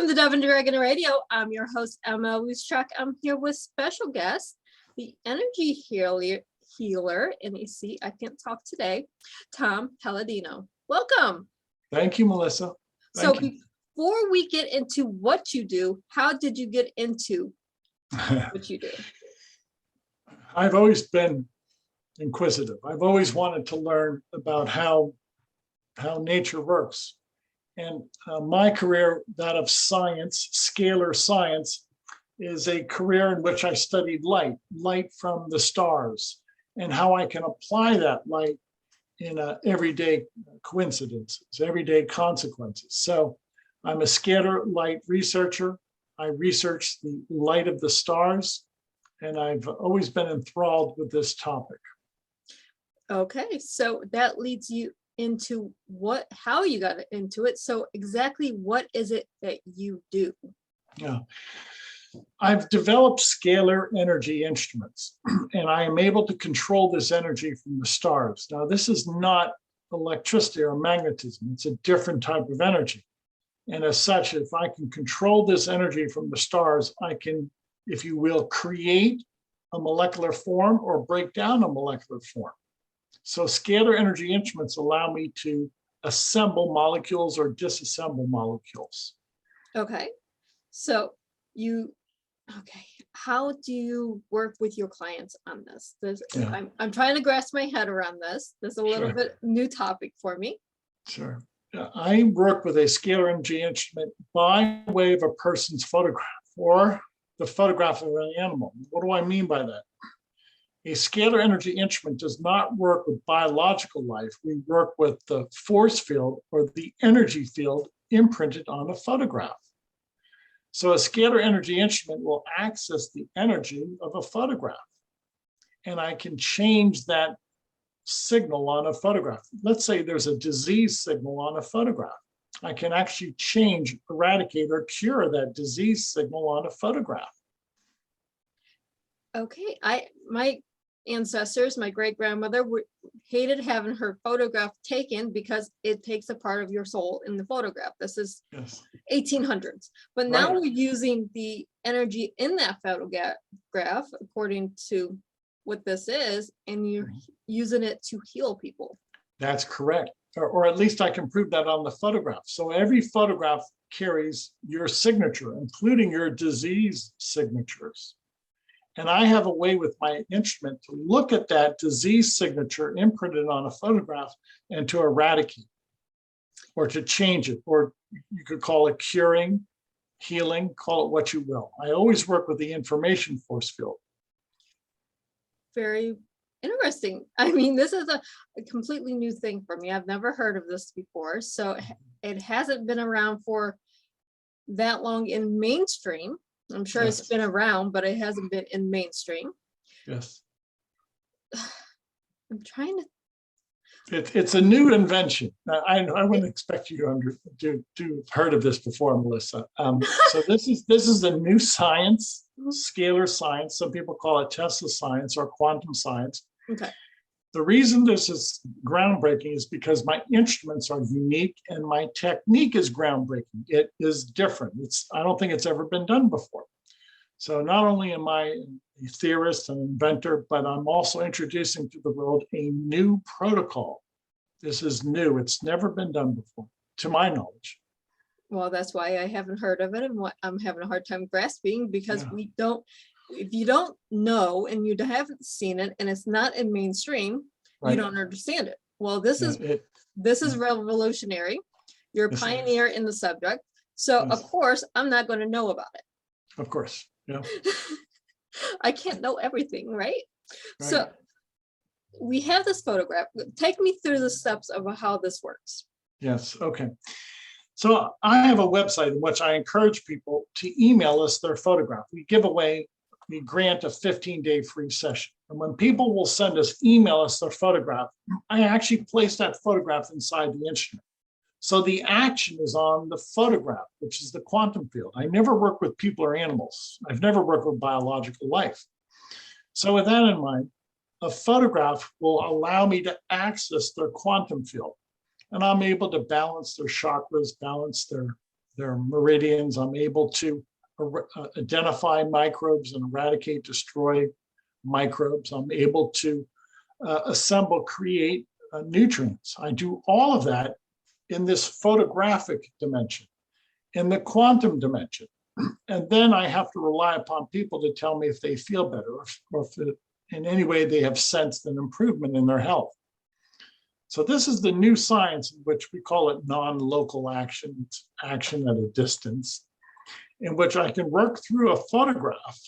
Welcome to Dove and Dragon Radio. I'm your host, M.L.Ruscsak. I'm here with special guest, the energy healer, NEC, I can't talk today, Tom Paladino. Welcome. Thank you, Melissa. Thank you. Before we get into what you do, how did you get into what you do? I've always been inquisitive. I've always wanted to learn about how nature works. And my career, that of science, scalar science, is a career in which I studied light from the stars, and how I can apply that light in everyday coincidences, everyday consequences. So I'm a scalar light researcher. I research the light of the stars, and I've always been enthralled with this topic. Okay, so that leads you into how you got into it. So exactly what is it that you do? Yeah, I've developed scalar energy instruments, and I am able to control this energy from the stars. Now, this is not electricity or magnetism. It's a different type of energy. And as such, if I can control this energy from the stars, I can, if you will, create a molecular form or break down a molecular form. So scalar energy instruments allow me to assemble molecules or disassemble molecules. Okay. So how do you work with your clients on this? Yeah. I'm trying to grasp my head around this. This is a little bit new topic for me. Sure. I work with a scalar energy instrument by way of a person's photograph or the photograph of an animal. What do I mean by that? A scalar energy instrument does not work with biological life. We work with the force field or the energy field imprinted on a photograph. So a scalar energy instrument will access the energy of a photograph, and I can change that signal on a photograph. Let's say there's a disease signal on a photograph. I can actually change, eradicate, or cure that disease signal on a photograph. Okay, my ancestors, my great-grandmother hated having her photograph taken because it takes a part of your soul in the photograph. This is 1800s. But now we're using the energy in that photograph, according to what this is, and you're using it to heal people. That's correct. Or at least I can prove that on the photograph. So every photograph carries your signature, including your disease signatures. And I have a way with my instrument to look at that disease signature imprinted on a photograph and to eradicate or to change it, or you could call it curing, healing, call it what you will. I always work with the information force field. Very interesting. I mean, this is a completely new thing for me. I've never heard of this before. So it hasn't been around for that long in mainstream. I'm sure it's been around, but it hasn't been in mainstream. Yes. I'm trying to. It's a new invention. I wouldn't expect you to have heard of this before, Melissa. So this is a new science, scalar science. Some people call it Tesla science or quantum science. Okay. The reason this is groundbreaking is because my instruments are unique and my technique is groundbreaking. It is different. I don't think it's ever been done before. So not only am I a theorist and inventor, but I'm also introducing to the world a new protocol. This is new. It's never been done before, to my knowledge. Well, that's why I haven't heard of it, and what I'm having a hard time grasping, because if you don't know and you haven't seen it and it's not in mainstream, you don't understand it. Well, this is revolutionary. You're a pioneer in the subject. So of course, I'm not going to know about it. Of course. Yeah. I can't know everything, right? So we have this photograph. Take me through the steps of how this works. Yes. Okay. So I have a website in which I encourage people to email us their photograph. We grant a 15-day free session. And when people will email us their photograph, I actually place that photograph inside the instrument. So the action is on the photograph, which is the quantum field. I never work with people or animals. I've never worked with biological life. So with that in mind, a photograph will allow me to access their quantum field. And I'm able to balance their chakras, balance their their meridians. I'm able to identify microbes and eradicate, destroy microbes. I'm able to assemble, create nutrients. I do all of that in this photographic dimension, in the quantum dimension. And then I have to rely upon people to tell me if they feel better or if in any way they have sensed an improvement in their health. So this is the new science, in which we call it non-local action. It's action at a distance, in which I can work through a photograph.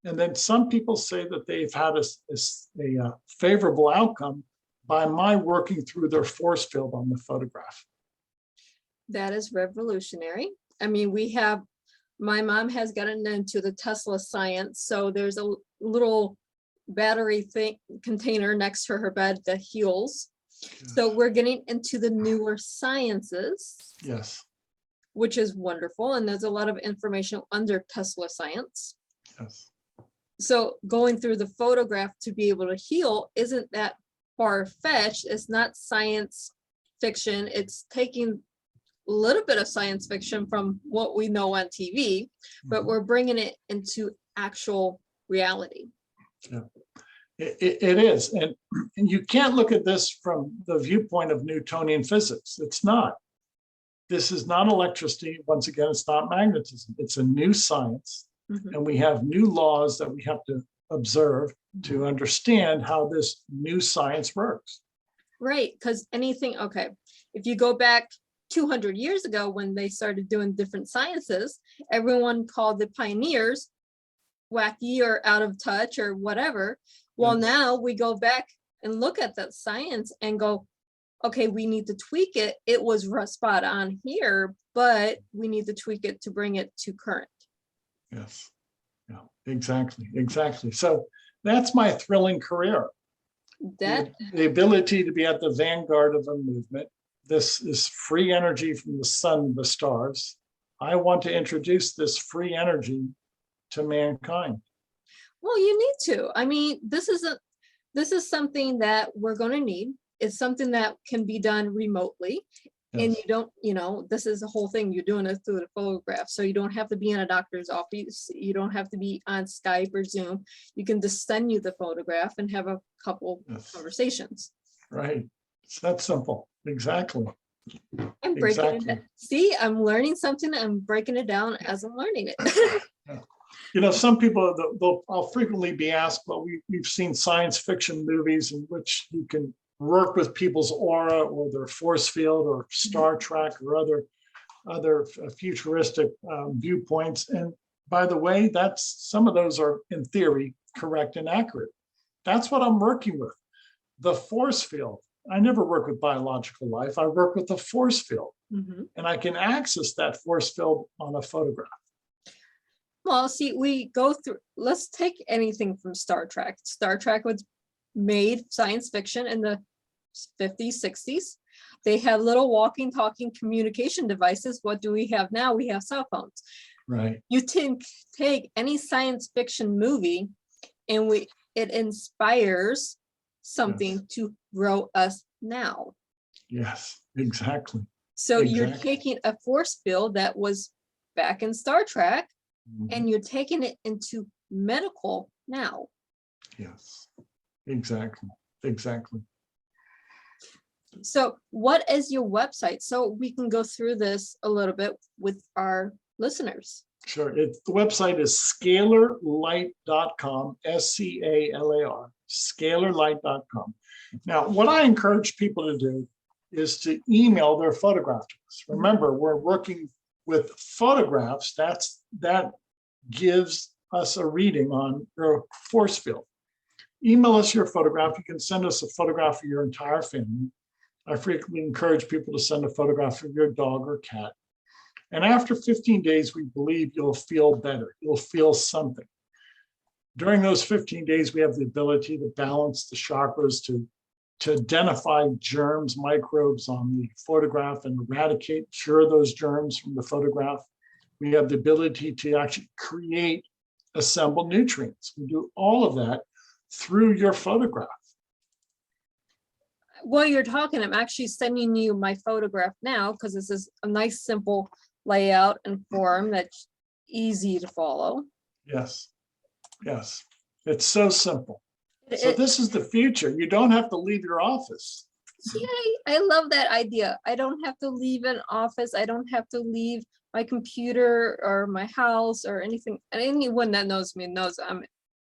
And then some people say that they've had a favorable outcome by my working through their force field on the photograph. That is revolutionary. I mean, my mom has gotten into the Tesla science. So there's a little battery container next to her bed that heals. Yes. So we're getting into the newer sciences. Yes. Which is wonderful. And there's a lot of information under Tesla science. Yes. So going through the photograph to be able to heal isn't that far-fetched. It's not science fiction. It's taking a little bit of science fiction from what we know on TV, but we're bringing it into actual reality. Yeah, it is. And you can't look at this from the viewpoint of Newtonian physics. It's not. This is not electricity. Once again, it's not magnetism. It's a new science. And we have new laws that we have to observe to understand how this new science works. Right, because okay, if you go back 200 years ago when they started doing different sciences, everyone called the pioneers wacky or out of touch or whatever. Well, now we go back and look at that science and go, okay, we need to tweak it. It was spot on here, but we need to tweak it to bring it to current. Yes, yeah, exactly. So that's my thrilling career. The ability to be at the vanguard of a movement. This is free energy from the sun and the stars. I want to introduce this free energy to mankind. Well, you need to. I mean, this is something that we're going to need. It's something that can be done remotely. Yes. And you don't, this is the whole thing. You're doing it through the photograph. So you don't have to be in a doctor's office. You don't have to be on Skype or Zoom. You can just send you the photograph and have a couple conversations. Right. It's that simple. Exactly. I'm breaking it down. See, I'm learning something. I'm breaking it down as I'm learning it. Some people, I'll frequently be asked, well, we've seen science fiction movies in which you can work with people's aura or their force field or Star Trek or other futuristic viewpoints. And by the way, some of those are in theory correct and accurate. That's what I'm working with. The force field. I never work with biological life. I work with the force field, and I can access that force field on a photograph. Well, see, we go through, let's take anything from Star Trek. Star Trek was made science fiction in the 50s, 60s. They had little walking, talking communication devices. What do we have now? We have cell phones. Right. You take any science fiction movie and it inspires something to grow us now. Yes, exactly. So you're taking a force field that was back in Star Trek and you're taking it into medical now. Yes, exactly. So what is your website? So we can go through this a little bit with our listeners. Sure. The website is scalarlight.com, SCALAR, scalarlight.com. Now, what I encourage people to do is to email their photograph to us. Remember, we're working with photographs. That gives us a reading on your force field. Email us your photograph. You can send us a photograph of your entire family. I frequently encourage people to send a photograph of your dog or cat. And after 15 days, we believe you'll feel better. You'll feel something. During those 15 days, we have the ability to balance the chakras, to identify germs, microbes on the photograph and eradicate, cure those germs from the photograph. We have the ability to actually create, assemble nutrients. We do all of that through your photograph. While you're talking, I'm actually sending you my photograph now because this is a nice, simple layout and form that's easy to follow. Yes, yes. It's so simple. So It, this is the future. You don't have to leave your office. see, I love that idea. I don't have to leave an office. I don't have to leave my computer or my house or anything. And anyone that knows me knows I'm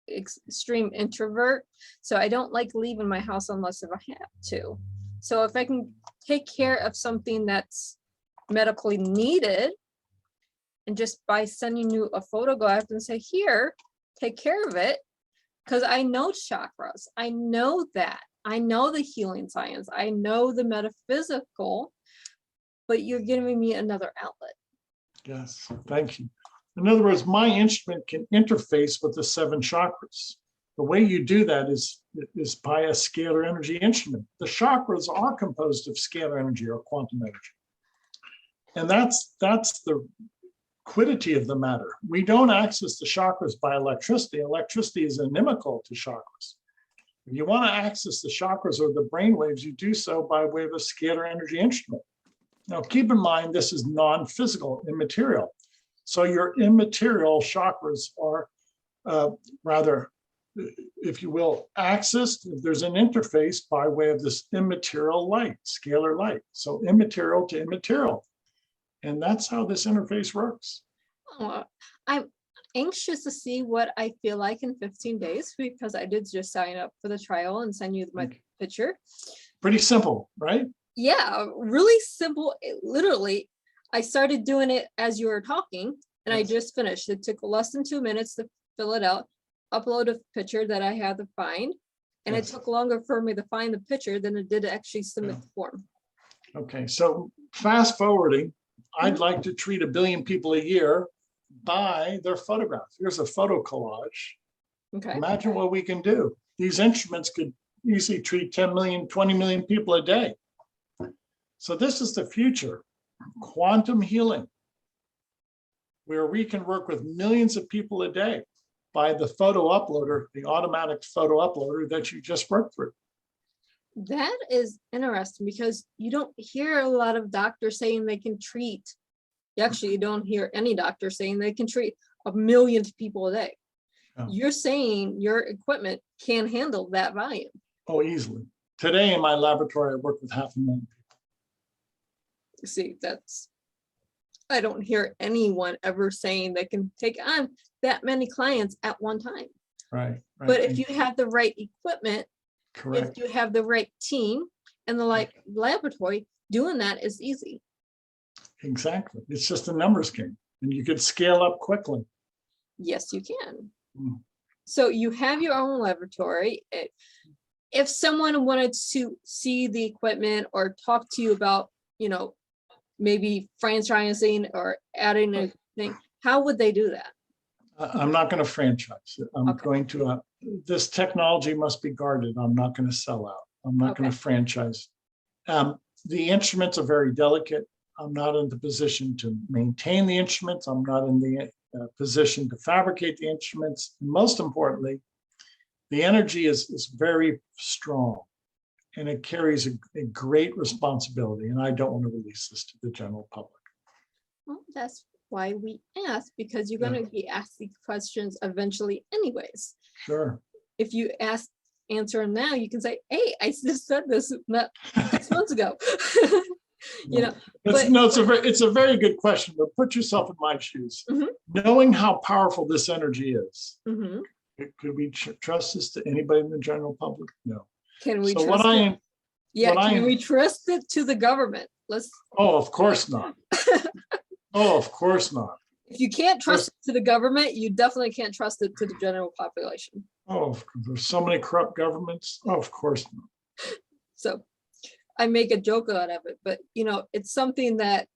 extreme introvert. So I don't like leaving my house unless if I have to. So if I can take care of something that's medically needed, and just by sending you a photograph and say, here, take care of it. Because I know chakras, I know that. I know the healing science, I know the metaphysical, but you're giving me another outlet. Yes, thank you. In other words, my instrument can interface with the 7 chakras. The way you do that is by a scalar energy instrument. The chakras are composed of scalar energy or quantum energy. And that's the quiddity of the matter. We don't access the chakras by electricity. Electricity is inimical to chakras. If you want to access the chakras or the brain waves, you do so by way of a scalar energy instrument. Now, keep in mind, this is non-physical, immaterial. So your immaterial chakras are rather, if you will, accessed. There's an interface by way of this immaterial light, scalar light. So immaterial to immaterial. And that's how this interface works. Oh, I'm anxious to see what I feel like in 15 days, because I did just sign up for the trial and send you my picture. Pretty simple, right? Yeah, really simple. Literally, I started doing it as you were talking, and I just finished. It took less than 2 minutes to fill it out, upload a picture that I had to find, and it took longer for me to find the picture than it did to actually submit the form. Okay, so fast forwarding, I'd like to treat 1 billion people a year by their photographs. Here's a photo collage. Okay. Imagine what we can do. These instruments could easily treat 10 million, 20 million people a day. So this is the future, quantum healing, where we can work with millions of people a day by the photo uploader, the automatic photo uploader that you just worked through. That is interesting, because you don't hear a lot of doctors saying they can treat. Actually, you don't hear any doctor saying they can treat 1 million people a day. Oh. You're saying your equipment can handle that volume. Oh, easily. Today in my laboratory, I work with 500,000 people. See, I don't hear anyone ever saying they can take on that many clients at one time. Right. But if you have the right equipment, correct. if you have the right team and the laboratory, doing that is easy. Exactly. It's just a numbers game, and you could scale up quickly. Yes, you can. So you have your own laboratory. If someone wanted to see the equipment or talk to you about, maybe franchising or adding a thing, how would they do that? I'm not going to franchise it. I'm going to, this technology must be guarded. I'm not going to sell out. I'm not going to franchise. The instruments are very delicate. I'm not in the position to maintain the instruments. I'm not in the position to fabricate the instruments. And most importantly, the energy is very strong, and it carries a great responsibility. And I don't want to release this to the general public. Well, that's why we ask, because you're going to be asked these questions eventually anyways. Sure. If you answer them now, you can say, hey, I just said this not 6 months ago. It's a very good question, but put yourself in my shoes. Knowing how powerful this energy is, could we trust this to anybody in the general public? No. Can we trust it? Can we trust it to the government? Oh, of course not. Oh, of course not. If you can't trust it to the government, you definitely can't trust it to the general population. Oh, there's so many corrupt governments. Oh, of course not. So I make a joke out of it, but it's something that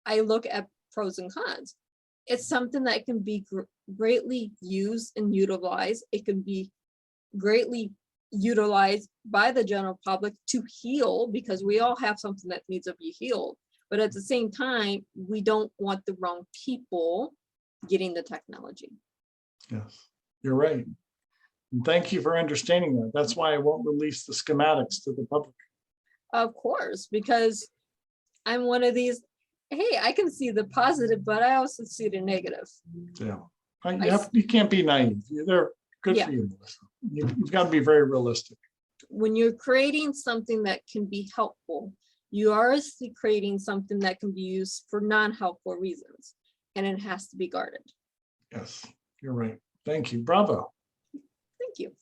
I look at pros and cons. It's something that can be greatly used and utilized. It can be greatly utilized by the general public to heal, because we all have something that needs to be healed. But at the same time, we don't want the wrong people getting the technology. Yes, you're right. And thank you for understanding that. That's why I won't release the schematics to the public. Of course, because I'm one of these, hey, I can see the positive, but I also see the negative. Yeah. You can't be naive. They're good for you, Melissa. You've got to be very realistic. When you're creating something that can be helpful, you are creating something that can be used for non-helpful reasons, and it has to be guarded. Yes, you're right. Thank you. Bravo. Thank you.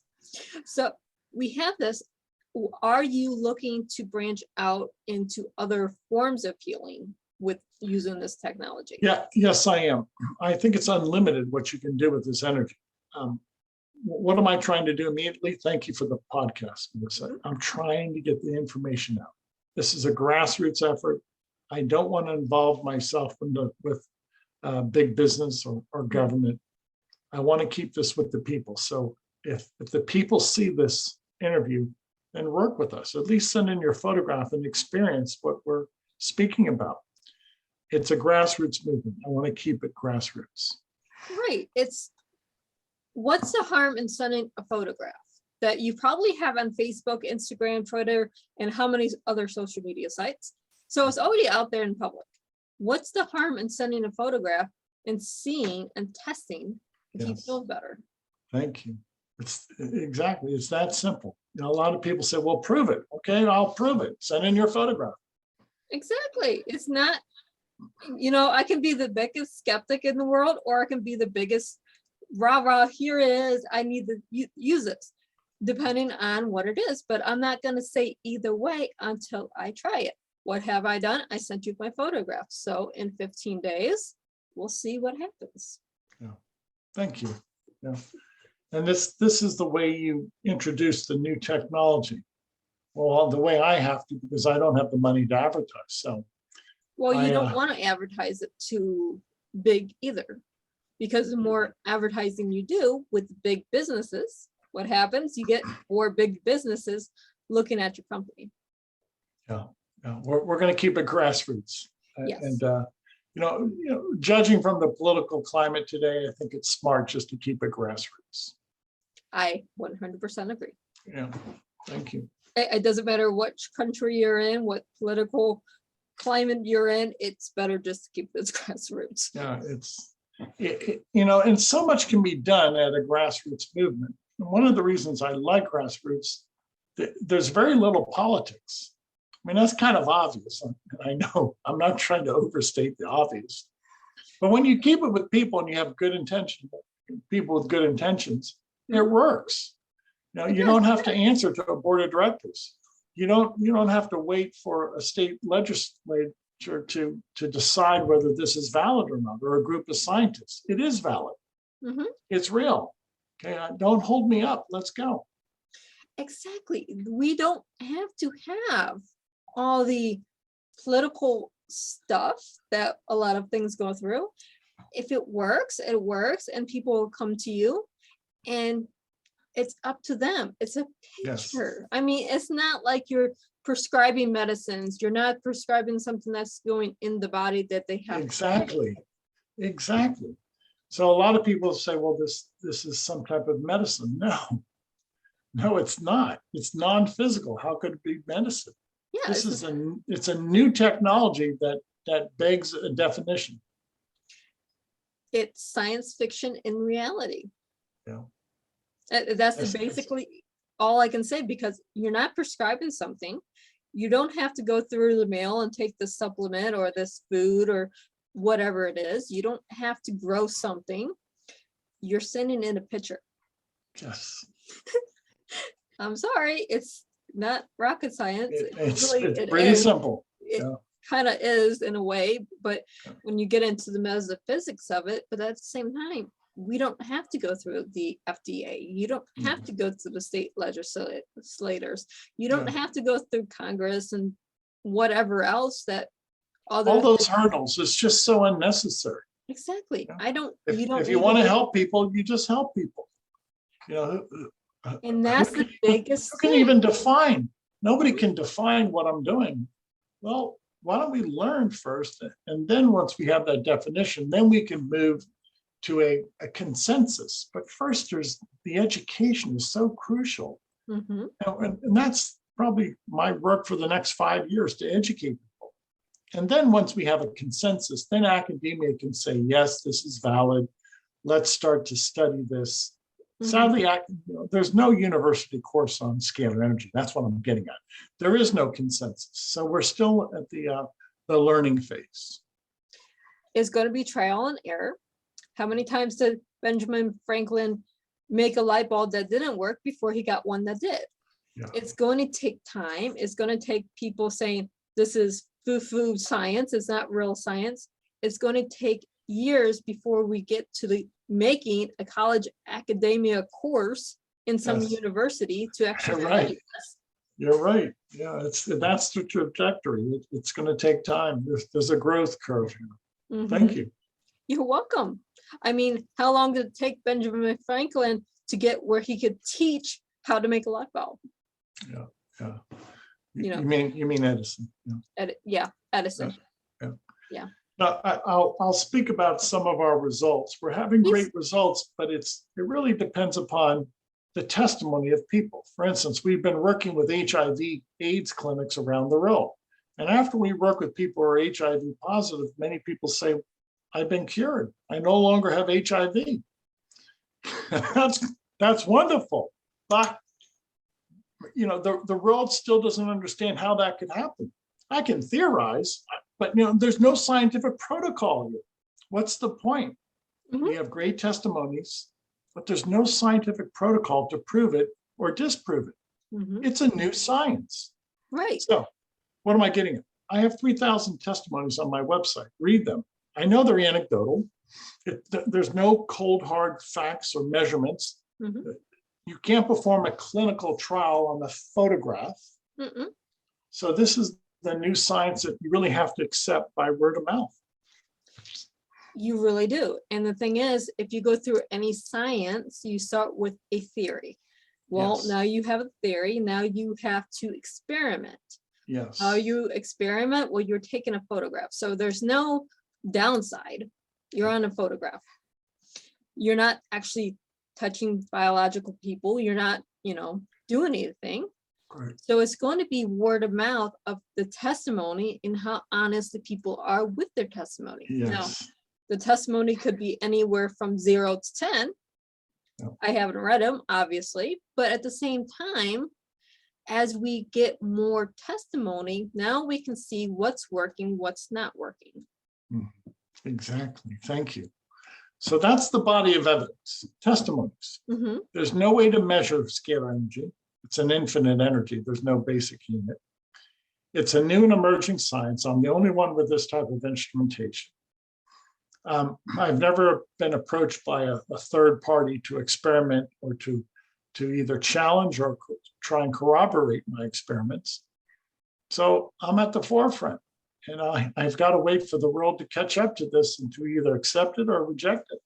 So we have this. Are you looking to branch out into other forms of healing with using this technology? Yeah, yes, I am. I think it's unlimited what you can do with this energy. What am I trying to do immediately? Thank you for the podcast, Melissa. I'm trying to get the information out. This is a grassroots effort. I don't want to involve myself with big business or government. I want to keep this with the people. So if the people see this interview, then work with us. At least send in your photograph and experience what we're speaking about. It's a grassroots movement. I want to keep it grassroots. Right. What's the harm in sending a photograph that you probably have on Facebook, Instagram, Twitter, and how many other social media sites? So it's already out there in public. What's the harm in sending a photograph and seeing and testing if you feel better? Thank you. It's that simple. A lot of people say, well, prove it. Okay, I'll prove it. Send in your photograph. Exactly. It's not, I can be the biggest skeptic in the world, or I can be the biggest rah, here it is, I need to use this, depending on what it is. But I'm not going to say either way until I try it. What have I done? I sent you my photograph. So in 15 days, we'll see what happens. Yeah. Thank you. Yeah. And this is the way you introduce the new technology. Well, the way I have to, because I don't have the money to advertise. So, well, you don't want to advertise it too big either, because the more advertising you do with big businesses, what happens? You get more big businesses looking at your company. Yeah, we're going to keep it grassroots. Yes. And judging from the political climate today, I think it's smart just to keep it grassroots. I 100% agree. Yeah, thank you. It doesn't matter which country you're in, what political climate you're in, it's better just to keep this grassroots. Yeah, and so much can be done at a grassroots movement. And one of the reasons I like grassroots, there's very little politics. I mean, that's kind of obvious. I know I'm not trying to overstate the obvious, but when you keep it with people and you have good intention, people with good intentions, it works. You don't have to answer to a board of directors. You don't have to wait for a state legislature to decide whether this is valid or not, or a group of scientists. It is valid. Mm-hmm. It's real. Okay, don't hold me up. Let's go. Exactly. We don't have to have all the political stuff that a lot of things go through. If it works, and people will come to you, and it's up to them. It's a picture. Yes. I mean, it's not like you're prescribing medicines. You're not prescribing something that's going in the body that they have. Exactly. So a lot of people say, well, this is some type of medicine. No, it's not. It's non-physical. How could it be medicine? Yeah, it's a new technology that begs a definition. It's science fiction in reality. Yeah. That's basically all I can say, because you're not prescribing something. You don't have to go through the mail and take this supplement or this food or whatever it is. You don't have to grow something. You're sending in a picture. Yes. I'm sorry, it's not rocket science. It's pretty simple. It kind of is in a way, but when you get into the metaphysics of it, but at the same time, we don't have to go through the FDA. You don't have to go through the state legislators. You don't have to go through Congress and whatever else that all those hurdles. It's just so unnecessary. Exactly. If you want to help people, you just help people. And that's the biggest thing. Who can even define? Nobody can define what I'm doing. Well, why don't we learn first? And then once we have that definition, then we can move to a consensus. But first, the education is so crucial. Mm-hmm. And that's probably my work for the next 5 years, to educate people. And then once we have a consensus, then academia can say, yes, this is valid. Let's start to study this. Sadly, there's no university course on scalar energy. That's what I'm getting at. There is no consensus. So we're still at the learning phase. It's going to be trial and error. How many times did Benjamin Franklin make a light bulb that didn't work before he got one that did? Yeah. It's going to take time. It's going to take people saying, this is foo-foo science. It's not real science. It's going to take years before we get to the making a college academia course in some university to actually You're right. study this. You're right. Yeah, that's the trajectory. It's going to take time. There's a growth curve here. Thank you. You're welcome. I mean, how long did it take Benjamin Franklin to get where he could teach how to make a light bulb? Yeah. You mean Edison? Yeah. Edison. Yeah. Now, I'll speak about some of our results. We're having great results, but it really depends upon the testimony of people. For instance, we've been working with HIV/AIDS clinics around the world. And after we work with people who are HIV positive, many people say, I've been cured. I no longer have HIV. That's wonderful. But the world still doesn't understand how that could happen. I can theorize, but there's no scientific protocol here. What's the point? We have great testimonies, but there's no scientific protocol to prove it or disprove it. It's a new science. Right. So what am I getting at? I have 3,000 testimonies on my website. Read them. I know they're anecdotal. There's no cold, hard facts or measurements. You can't perform a clinical trial on a photograph. So this is the new science that you really have to accept by word of mouth. You really do. And the thing is, if you go through any science, you start with a theory. Well, now you have a theory. Now you have to experiment. Yes. How you experiment? Well, you're taking a photograph. So there's no downside. You're on a photograph. You're not actually touching biological people. You're not, doing anything. Great. So it's going to be word of mouth of the testimony and how honest the people are with their testimony. Yes. Now, the testimony could be anywhere from 0 to 10. Yep. I haven't read them, obviously, but at the same time, as we get more testimony, now we can see what's working, what's not working. Exactly. Thank you. So that's the body of evidence, testimonies. There's no way to measure scalar energy. It's an infinite energy. There's no basic unit. It's a new and emerging science. I'm the only one with this type of instrumentation. I've never been approached by a third party to experiment or to either challenge or try and corroborate my experiments. So I'm at the forefront, and I've got to wait for the world to catch up to this and to either accept it or reject it.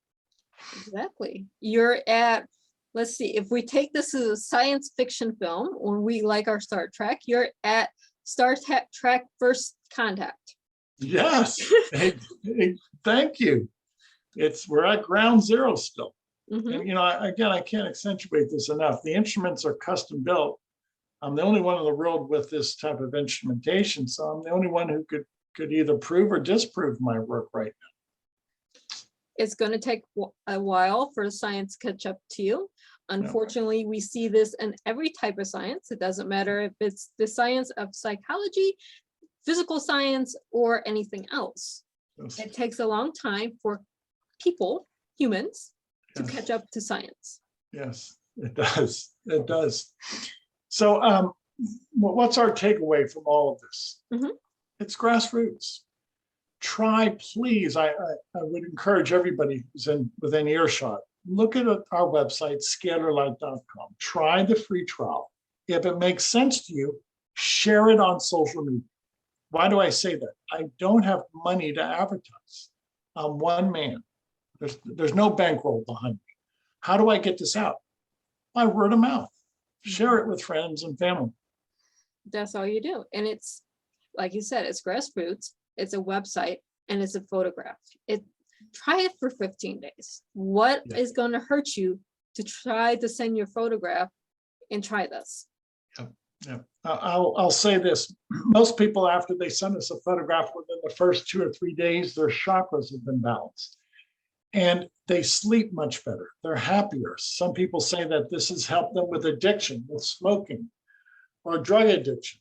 Exactly. You're at, let's see, if we take this as a science fiction film, or we like our Star Trek, you're at Star Trek First Contact. Yes. Hey, thank you. We're at ground zero still. And again, I can't accentuate this enough. The instruments are custom built. I'm the only one in the world with this type of instrumentation, so I'm the only one who could either prove or disprove my work right now. It's going to take a while for science to catch up to you. Unfortunately, we see this in every type of science. It doesn't matter if it's the science of psychology, physical science, or anything else. Yes. It takes a long time for people, humans, to catch up to science. Yes, it does. It does. So what's our takeaway from all of this? It's grassroots. Try, please. I would encourage everybody who's within earshot, look at our website, scalarlight.com. Try the free trial. If it makes sense to you, share it on social media. Why do I say that? I don't have money to advertise. I'm one man. There's no bankroll behind me. How do I get this out? By word of mouth. Share it with friends and family. That's all you do. And it's, like you said, it's grassroots, it's a website, and it's a photograph. Try it for 15 days. What is going to hurt you to try to send your photograph and try this? Yeah, I'll say this. Most people, after they send us a photograph, within the first 2 or 3 days, their chakras have been balanced. And they sleep much better. They're happier. Some people say that this has helped them with addiction, with smoking, or drug addiction.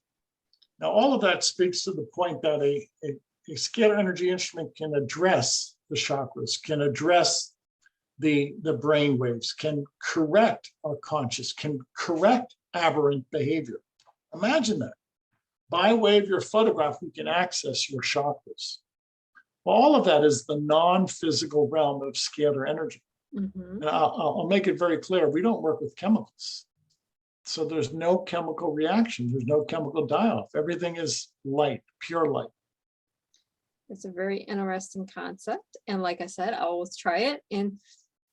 Now, all of that speaks to the point that a scalar energy instrument can address the chakras, can address the brain waves, can correct our conscious, can correct aberrant behavior. Imagine that. By way of your photograph, we can access your chakras. Well, all of that is the non-physical realm of scalar energy. And I'll make it very clear, we don't work with chemicals. So there's no chemical reaction. There's no chemical die-off. Everything is light, pure light. It's a very interesting concept. And like I said, I will try it and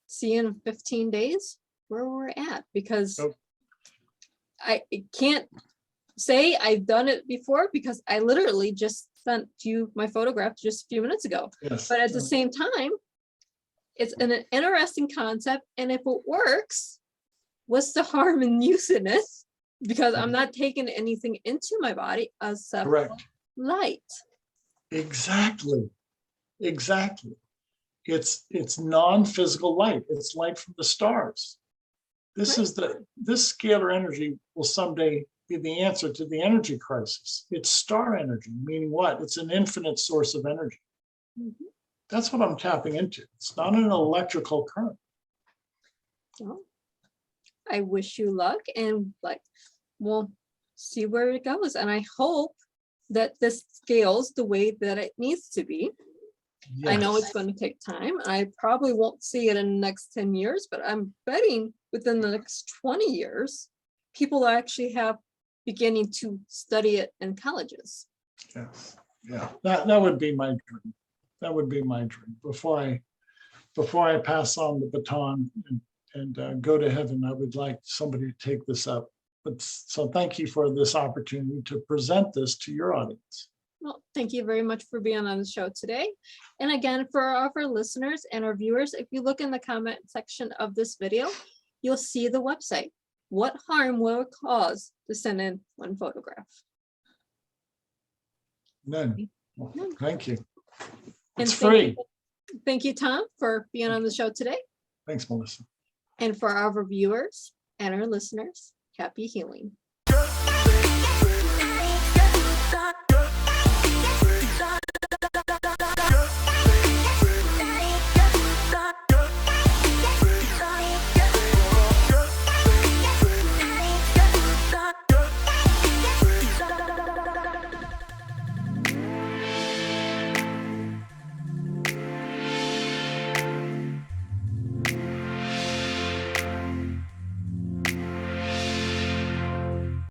see in 15 days where we're at, because I can't say I've done it before, because I literally just sent you my photograph just a few minutes ago. Yes. But at the same time, it's an interesting concept. And if it works, what's the harm in using it? Because I'm not taking anything into my body except light. Exactly. Exactly. It's non-physical light. It's light from the stars. This scalar energy will someday be the answer to the energy crisis. It's star energy, meaning what? It's an infinite source of energy. That's what I'm tapping into. It's not an electrical current. Well, I wish you luck, and we'll see where it goes. And I hope that this scales the way that it needs to be. Yes. I know it's going to take time. I probably won't see it in the next 10 years, but I'm betting within the next 20 years, people actually have beginning to study it in colleges. Yes. Yeah, that would be my dream. That would be my dream. Before I pass on the baton and go to heaven, I would like somebody to take this up. But so thank you for this opportunity to present this to your audience. Well, thank you very much for being on the show today. And again, for our listeners and our viewers, if you look in the comment section of this video, you'll see the website. What harm will it cause to send in one photograph? None. Well, thank you. It's free. Thank you, Tom, for being on the show today. Thanks, Melissa. And for our viewers and our listeners, happy healing.